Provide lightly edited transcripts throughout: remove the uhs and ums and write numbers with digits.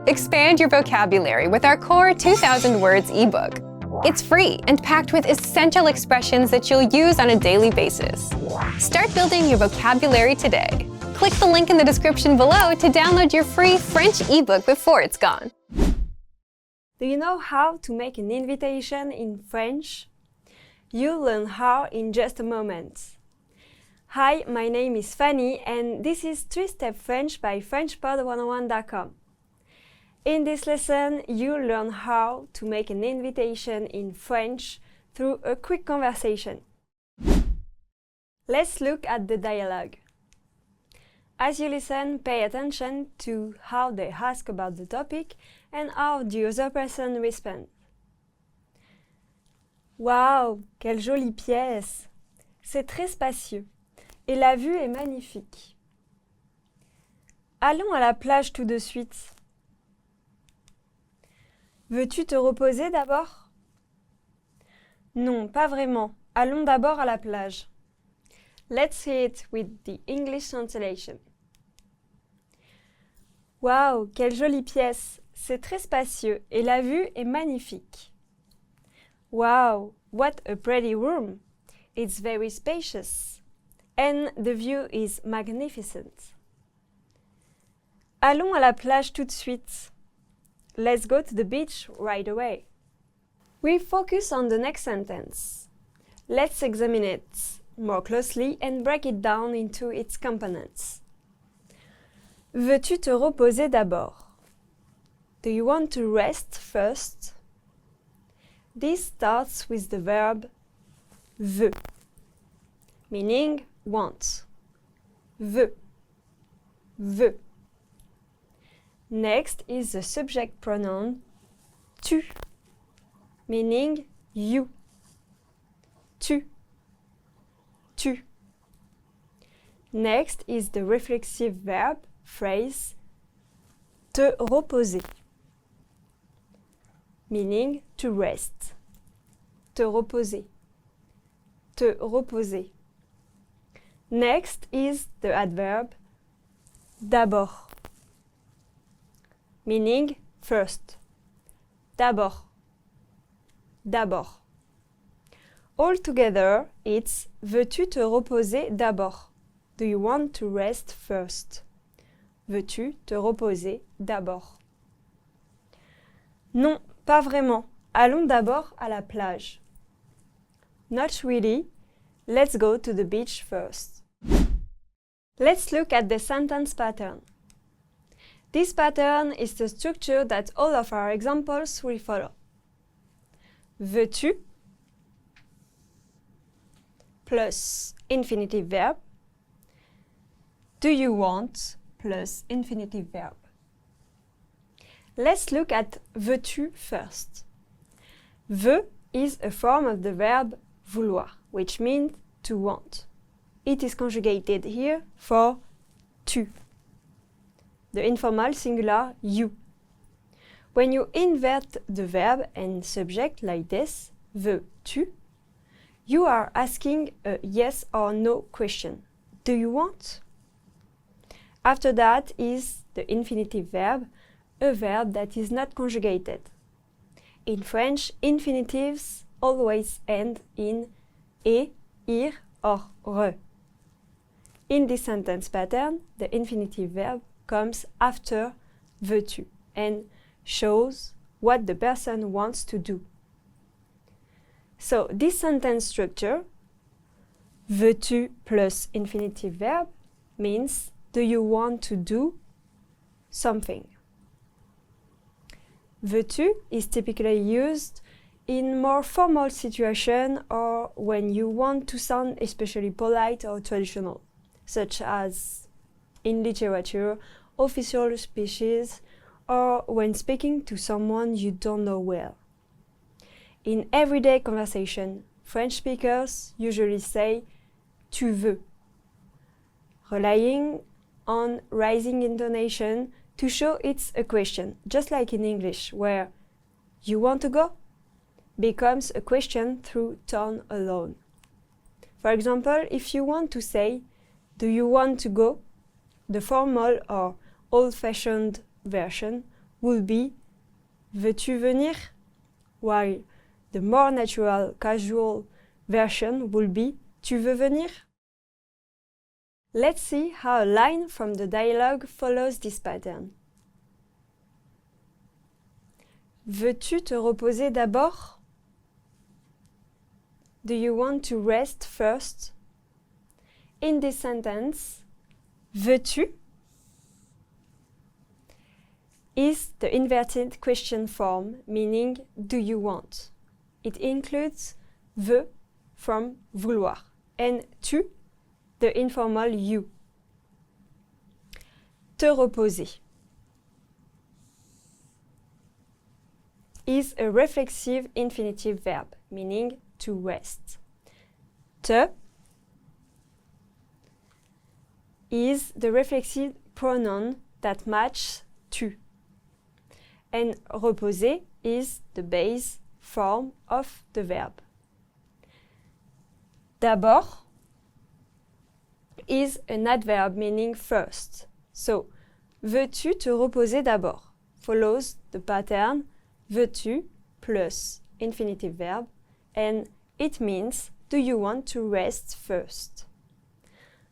Expand your vocabulary with our core 2,000 words ebook. It's free and packed with essential expressions that you'll use on a daily basis. Start building your vocabulary today. Click the link in the description below to download your free French ebook before it's gone. Do you know how to make an invitation in French? You'll learn how in just a moment. Hi, my name is Fanny and this is 3-Step French by FrenchPod101.com. In this lesson, you'll learn how to make an invitation in French through a quick conversation. Let's look at the dialogue. As you listen, pay attention to how they ask about the topic and how the other person responds. Waouh, quelle jolie pièce! C'est très spacieux et la vue est magnifique. Allons à la plage tout de suite. Veux-tu te reposer d'abord? Non, pas vraiment. Allons d'abord à la plage. Let's see it with the English translation. Waouh, quelle jolie pièce! C'est très spacieux et la vue est magnifique. Wow, what a pretty room! It's very spacious. And the view is magnificent. Allons à la plage tout de suite. Let's go to the beach right away. We focus on the next sentence. Let's examine it more closely and break it down into its components. Veux-tu te reposer d'abord? Do you want to rest first? This starts with the verb veut, meaning want. Veut, veut. Next is the subject pronoun tu, meaning you. Tu, tu. Next is the reflexive verb phrase te reposer, meaning to rest. Te reposer, te reposer. Next is the adverb d'abord, meaning first. D'abord, d'abord. All together, it's veux-tu te reposer d'abord? Do you want to rest first? Veux-tu te reposer d'abord? Non, pas vraiment. Allons d'abord à la plage. Not really. Let's go to the beach first. Let's look at the sentence pattern. This pattern is the structure that all of our examples will follow. Veux-tu plus infinitive verb. Do you want plus infinitive verb. Let's look at veux-tu first. Veux is a form of the verb vouloir, which means to want. It is conjugated here for tu. The informal singular you. When you invert the verb and subject like this, veux-tu, you are asking a yes or no question. Do you want? After that is the infinitive verb, a verb that is not conjugated. In French, infinitives always end in e, ir or re. In this sentence pattern, the infinitive verb comes after veux-tu and shows what the person wants to do. So this sentence structure, veux-tu plus infinitive verb, means do you want to do something. Veux-tu is typically used in more formal situation or when you want to sound especially polite or traditional, such as in literature, official speeches, or when speaking to someone you don't know well. In everyday conversation, French speakers usually say tu veux, relying on rising intonation to show it's a question, just like in English, where you want to go becomes a question through tone alone. For example, if you want to say, do you want to go? The formal or old-fashioned version will be veux-tu venir? While the more natural, casual version will be tu veux venir? Let's see how a line from the dialogue follows this pattern. Veux-tu te reposer d'abord? Do you want to rest first? In this sentence, veux-tu is the inverted question form, meaning do you want. It includes veux from vouloir and tu, the informal you. Te reposer is a reflexive infinitive verb, meaning to rest. Te is the reflexive pronoun that matches tu. And reposer is the base form of the verb. D'abord is an adverb meaning first. So, veux-tu te reposer d'abord follows the pattern veux-tu plus infinitive verb, and it means do you want to rest first?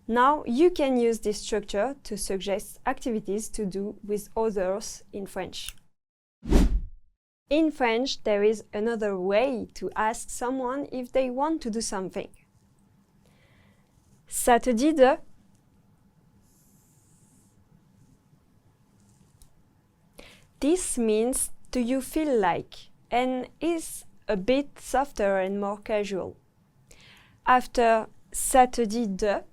Now you can use this structure to suggest activities to do with others in French. In French, there is another way to ask someone if they want to do something. Ça te dit de? This means do you feel like, and is a bit softer and more casual. After ça te dit de,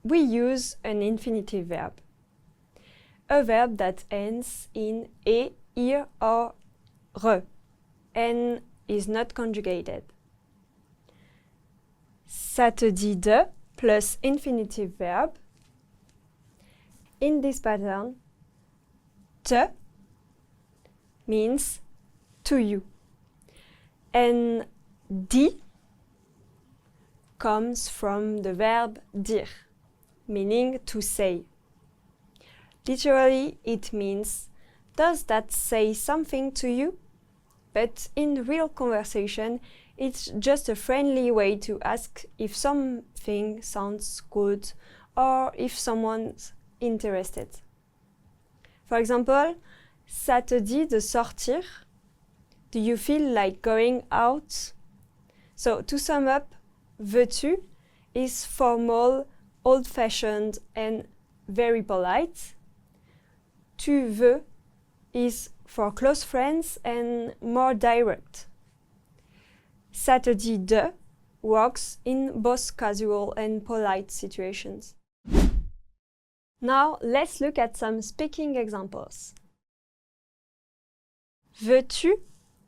we use an infinitive verb. A verb that ends in e, ir, or re, and is not conjugated. Ça te dit de plus infinitive verb. In this pattern, te means to you, and dit comes from the verb dire, meaning to say. Literally, it means, does that say something to you? But in real conversation, it's just a friendly way to ask if something sounds good or if someone's interested. For example, ça te dit de sortir? Do you feel like going out? So, to sum up, veux-tu is formal, old-fashioned, and very polite. Tu veux is for close friends and more direct. Ça te dit de works in both casual and polite situations. Now, let's look at some speaking examples. Veux-tu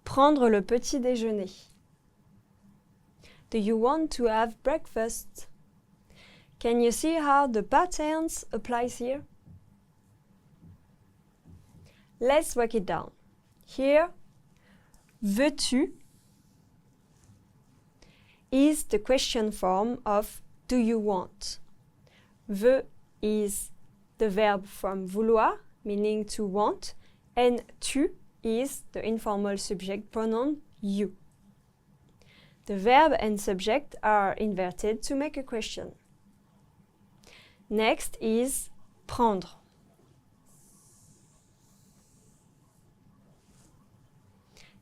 prendre le petit déjeuner? Do you want to have breakfast? Can you see how the patterns applies here? Let's break it down. Here, veux-tu is the question form of do you want. Veux is the verb from vouloir, meaning to want, and tu is the informal subject pronoun you. The verb and subject are inverted to make a question. Next is prendre.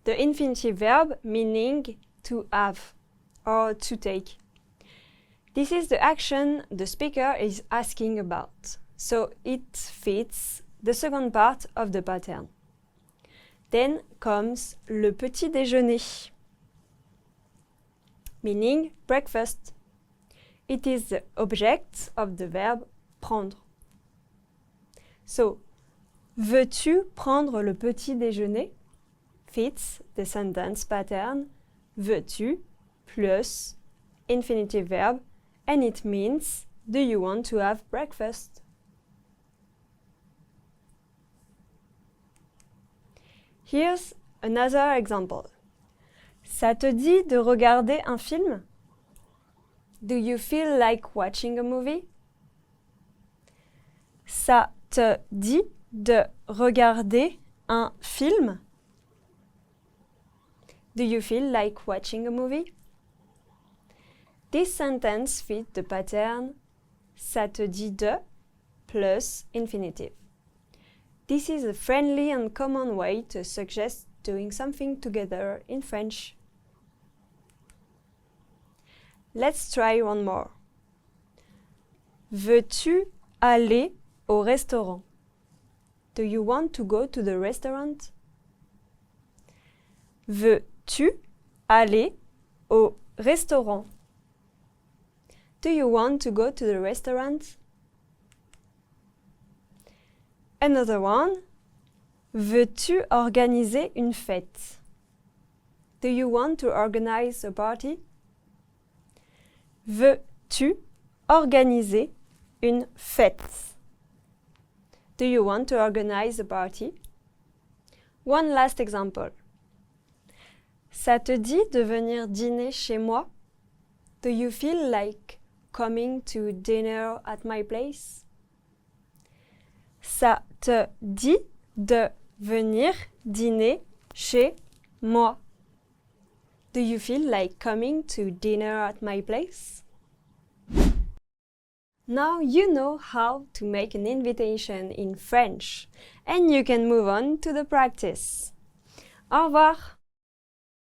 The infinitive verb meaning to have or to take. This is the action the speaker is asking about, so it fits the second part of the pattern. Then comes le petit déjeuner, meaning breakfast. It is the object of the verb prendre. So, veux-tu prendre le petit déjeuner? Fits the sentence pattern veux-tu plus infinitive verb, and it means do you want to have breakfast? Here's another example. Ça te dit de regarder un film? Do you feel like watching a movie? Ça te dit de regarder un film? Do you feel like watching a movie? This sentence fits the pattern ça te dit de plus infinitive. This is a friendly and common way to suggest doing something together in French. Let's try one more. Veux-tu aller au restaurant? Do you want to go to the restaurant? Veux-tu aller au restaurant? Do you want to go to the restaurant? Another one. Veux-tu organiser une fête? Do you want to organize a party? Veux-tu organiser une fête? Do you want to organize a party? One last example. Ça te dit de venir dîner chez moi? Do you feel like coming to dinner at my place? Ça te dit de venir dîner chez moi? Do you feel like coming to dinner at my place? Now you know how to make an invitation in French, and you can move on to the practice. Au revoir!